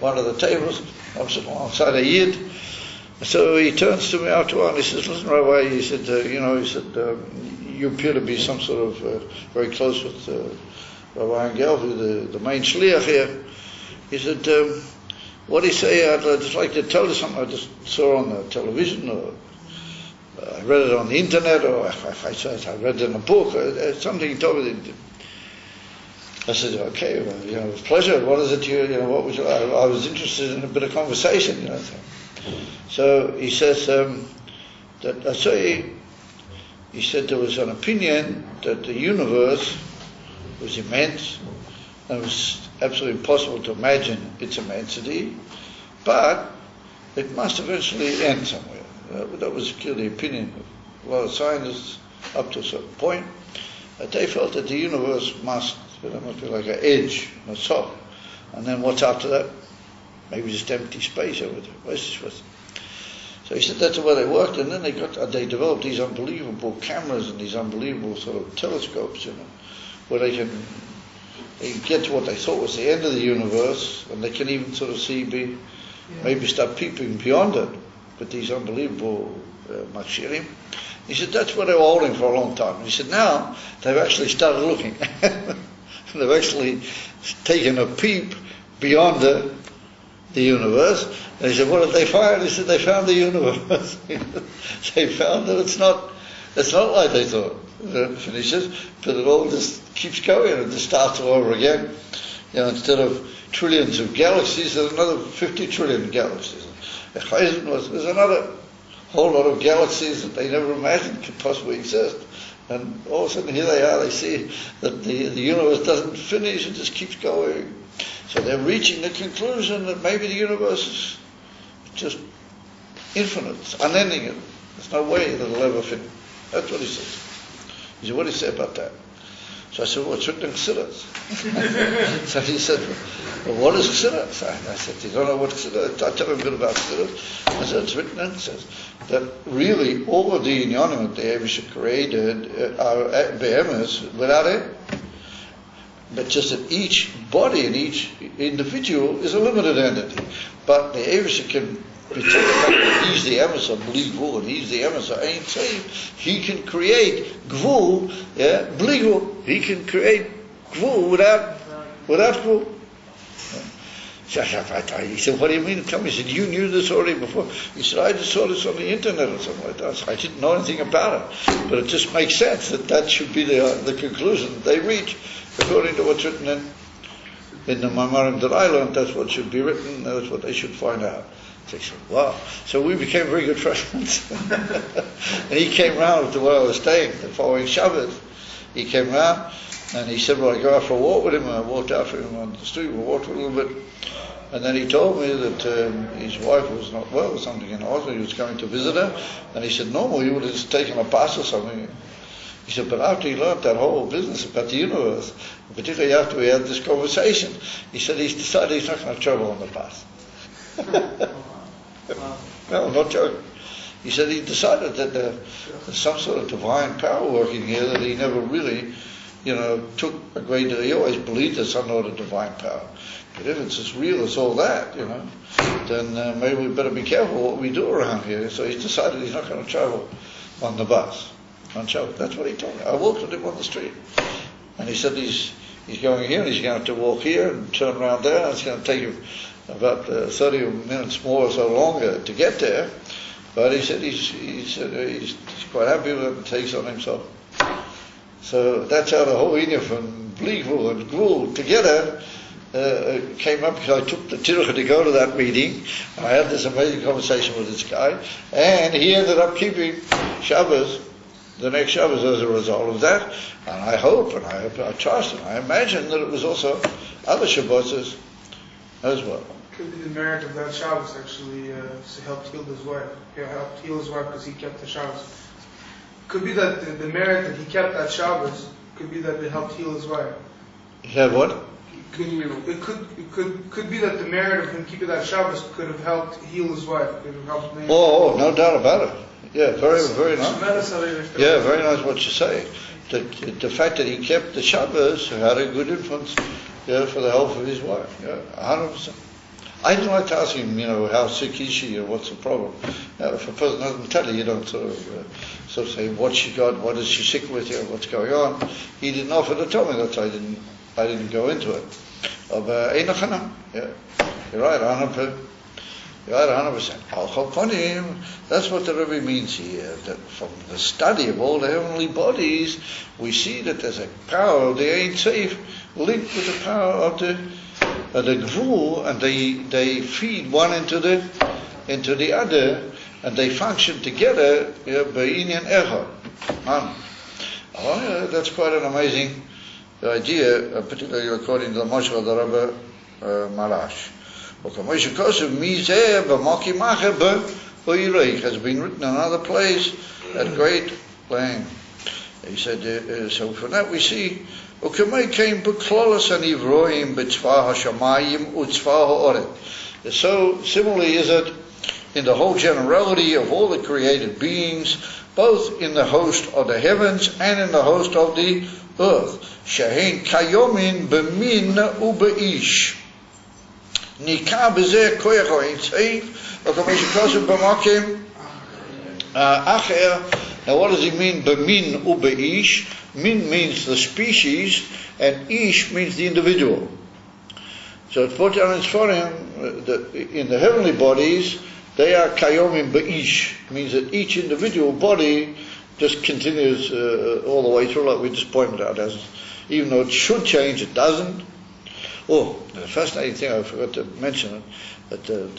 one of the tables, I'm sitting alongside a Yid. So he turns to me after a while and he says, listen, Rabbi, he said, you appear to be some sort of very close with Rabbi Angel, who's the main shliach here. He said, what do you say? I'd just like to tell you something I just saw on the television, or I read it on the internet, or I read it in a book, or something he told me. I said, okay, well, with pleasure. What is it what would you like? I was interested in a bit of conversation, So he says that I say, he said there was an opinion that the universe was immense and it was absolutely impossible to imagine its immensity, but it must eventually end somewhere. That was clearly the opinion of a lot of scientists up to a certain point. They felt that the universe must be like an edge, a top, and then what's after that? Maybe just empty space over there. So he said that's the way they worked, and then they developed these unbelievable cameras and these unbelievable sort of telescopes, where they can get to what they thought was the end of the universe, and they can even sort of see, maybe start peeping beyond it with these unbelievable machines. He said that's what they were holding for a long time. And he said now they've actually started looking. They've actually taken a peep beyond the universe. And he said, what did they find? He said they found the universe. They found that it's not like they thought. It finishes, but it all just keeps going and it just starts all over again. Instead of trillions of galaxies, there's another 50 trillion galaxies. There's another whole lot of galaxies that they never imagined could possibly exist. And all of a sudden here they are, they see that the universe doesn't finish, it just keeps going. So they're reaching the conclusion that maybe the universe is just infinite, it's unending. There's no way that it'll ever finish. That's what he says. He said, what do you say about that? So I said, well, it's written in Chassidus. So he said, well, what is Chassidus? I said, you don't know what Chassidus is? I tell him a bit about Chassidus. I said, it's written in, it says that really all of the inyanim that the Eibusha created are behemoths without it. But just that each body and each individual is a limited entity. But the Eibusha can be told that he's the emissary, bli gvul, and he's the emissary, Ein Sof. He can create gvul, bli gvul. He can create gvul without gvul. He said, what do you mean? Tell me. He said, you knew this already before. He said, I just saw this on the internet or something like that. I didn't know anything about it. But it just makes sense that should be the conclusion that they reach according to what's written in the Mamarim that I learned. That's what should be written. That's what they should find out. So he said, wow. So we became very good friends. And he came round to where I was staying the following Shabbat. He came round and he said, well, I go out for a walk with him. And I walked out for him on the street. We walked a little bit. And then he told me that his wife was not well or something in Oslo. He was coming to visit her. And he said, normally he would have just taken a bus or something. He said, but after he learned that whole business about the universe, particularly after we had this conversation, he said he's decided he's not going to travel on the bus. No, not joking. He said he decided that there's some sort of divine power working here that he never really, took a great deal. He always believed there's some sort of divine power. But if it's as real as all that, then maybe we better be careful what we do around here. So he's decided he's not going to travel on the bus. That's what he told me. I walked with him on the street. And he said he's going here and he's going to have to walk here and turn around there. And it's going to take him about 30 minutes more or so longer to get there. But he said he's quite happy with it and takes on himself. So that's how the whole Inyan from bli gvul and gvul together came up because I took the Tirucha to go to that meeting. And I had this amazing conversation with this guy, and he ended up keeping Shabbos, the next Shabbos, as a result of that. And I hope, and I trust, and I imagine that it was also other Shabbos as well. Could be the merit of that Shabbos actually helped heal his wife. He helped heal his wife because he kept the Shabbos. Could be that the merit that he kept that Shabbos could be that it helped heal his wife. He had what? It could be that the merit of him keeping that Shabbos could have helped heal his wife. Could have helped make no doubt about it. Yeah, very, very nice. Yeah, very nice what you say. The fact that he kept the Shabbos had a good influence, for the health of his wife. Yeah, 100%. I didn't like to ask him, how sick is she or what's the problem. If a person doesn't tell you, you don't sort of say what she got, what is she sick with, what's going on. He didn't offer to tell me that, so I didn't go into it. Yeah, you're right, 100%. You're right, 100%. That's what the Rebbe means here, that from the study of all the heavenly bodies, we see that there's a power of the Ein Sof linked with the power of the Gvul, and they feed one into the other, and they function together, Be'inyan Echad. That's quite an amazing idea, particularly according to the Moshe of the Rebbe Marash. Has been written in another place at great length. He said, so from that we see, so similarly is it in the whole generality of all the created beings, both in the host of the heavens and in the host of the earth. Shehein kayomin b'min u'be'ish. Nika b'zeh koyach ha'ein sof, v'kamei shekosem b'makim acher. Now what does he mean, b'min u'be'ish? Min means the species, and ish means the individual. So it's put down in Sforim that in the heavenly bodies, they are kayomim be'ish, means that each individual body just continues all the way through, like we just pointed out, even though it should change, it doesn't. Oh, the fascinating thing I forgot to mention, that the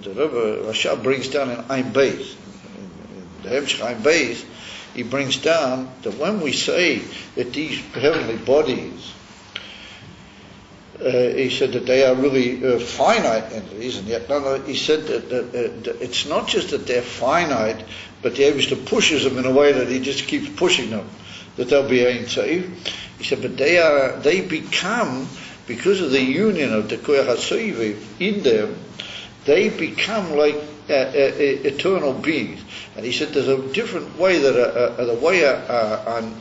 Rebbe Rashab brings down in Ein Beis, the Hemshech Ein Beis, he brings down that when we say that these heavenly bodies, he said that they are really finite entities, and yet he said that it's not just that they're finite, but the Eibishter pushes them in a way that he just keeps pushing them, that they'll be Ein Sof. He said, but they become, because of the union of the Koyach HaSoiv in them, they become like eternal beings. And he said there's a different way that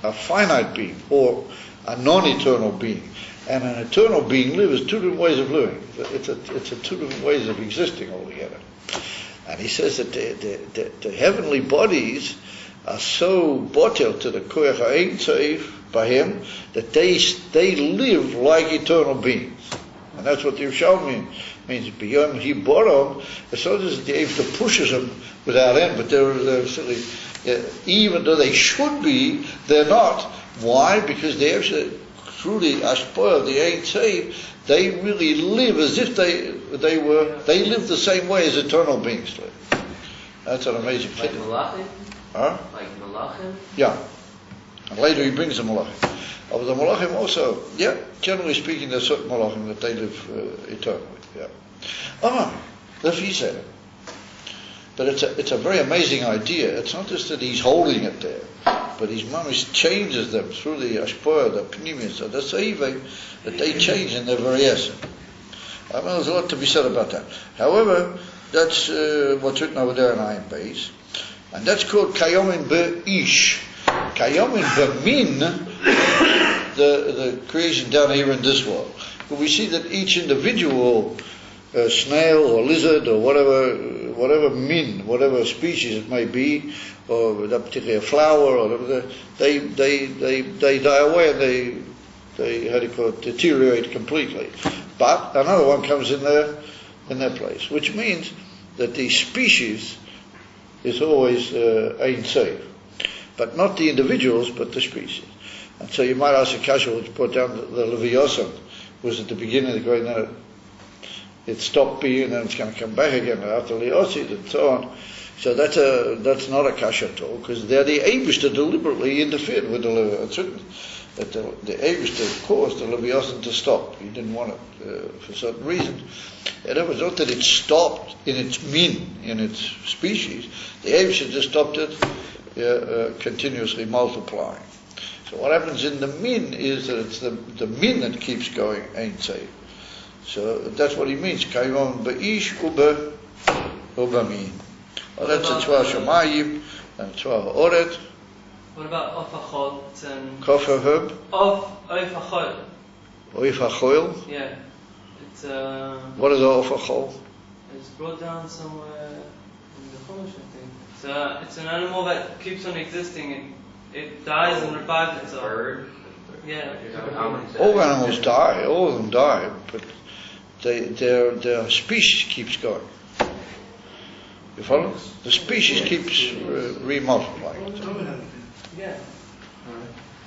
a finite being or a non-eternal being and an eternal being live is two different ways of living. It's two different ways of existing altogether. And he says that the heavenly bodies are so botel to the Koyach HaEin Sof by him that they live like eternal beings. And that's what the Yerushalmi means. Beyond Hiborom, as long as the Eibishter pushes them without end, but they're silly. Even though they should be, they're not. Why? Because the Eibishter, through the Ashpoah of the Ein Sof, they really live as if they live the same way as eternal beings live. That's an amazing thing. Like Malachim? Huh? Like Malachim? Yeah. And later he brings the Malachim. Of the Malachim also, generally speaking, there's certain Malachim that they live eternally. If he said it. But it's a very amazing idea. It's not just that he's holding it there, but his mamish changes them through the Ashpoah, the Pnimius, the Seivim, that they change in their very essence. There's a lot to be said about that. However, that's what's written over there in Ein Beis, and that's called Kayomin Be'ish. Kayomin Be'min, the creation down here in this world. But we see that each individual snail or lizard or whatever min, whatever species it may be, or that particular flower or whatever, they die away and they deteriorate completely. But another one comes in their place, which means that the species is always Ein Sof, but not the individuals, but the species. And so you might ask a kasha which put down the Leviathan was at the beginning of the great, now it stopped being, and then it's going to come back again after Leosid and so on. So that's not a kasha at all, because there the Eibishter deliberately interfered with the Leviathan. That the Eibishter caused the Leviathan to stop. He didn't want it for certain reasons. And it was not that it stopped in its min, in its species. The Eibishter just stopped it continuously multiplying. So what happens in the min is that it's the min that keeps going, ain't say. So that's what he means. Kayvon ba'ish uba min. Well, that's a tzvah shamayim and tzvah oret. What about ofachot and Kofa hub? Ofachot. Oifachol? Yeah. It's what is ofachol? It's brought down somewhere in the Chumash, I think. It's an animal that keeps on existing. It dies and revives itself. Bird. Yeah. All animals die. All of them die, but their species keeps going. You follow? The species keeps remultiplying. Yeah.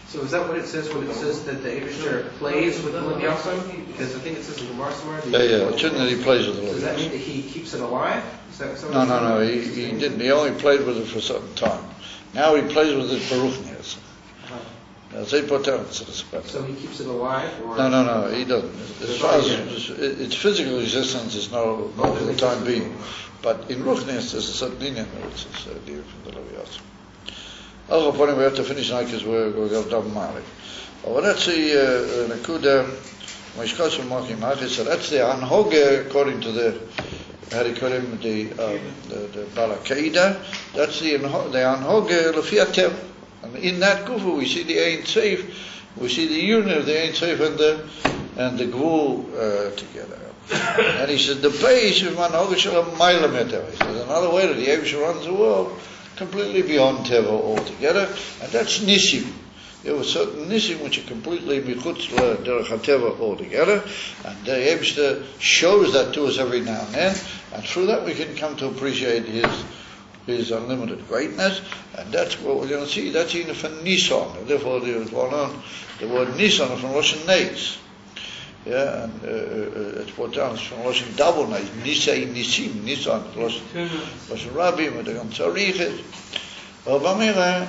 So is that what it says when it says that the Eibishter plays with the Leviathan? Because I think it says in the Gemara somewhere. Yeah. It's that he plays with the Does Leviathan. that mean that he keeps it alive? Is that No. He didn't. He only played with it for a certain time. Now he plays with it Baruch Niyas. So he keeps it alive? Or? No, he doesn't. As far as its physical existence is no for the time being. But in Ruchnis, there's a certain Indian which is dear from the Leviathan. Also, we have to finish now because we're going to double mile. But that's the Nakuda, so that's the Anhoge, according to the, how do you call him, the Balakaida, that's the Anhoge Lefiatev. And in that Kufa we see the Ein Seif, we see the union of the Ein Seif and the Gvul together. And he said the base of Anhoge Shalom Mailametev. He says another way that the Eibishter runs the world completely beyond Teva altogether, and that's Nisim. There were certain Nisim which are completely Michutz Derech HaTeva altogether, and the Eibishter shows that to us every now and then, and through that we can come to appreciate his unlimited greatness, and that's what we're going to see. That's even from Nisan, and therefore there was one on the word Nisan from Lashon Neis. Yeah, and it's brought down from Lashon double Neis, Nisei Nisim, Nisan, Lashon Rabim, and the Tzarichet. Well, Bamira,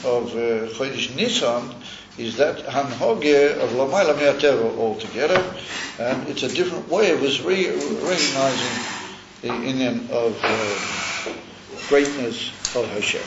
of Chodesh Nisan is that Hanhoge of Lamayla Me'ateva altogether, and it's a different way of us recognizing the Indian of greatness of Hashem.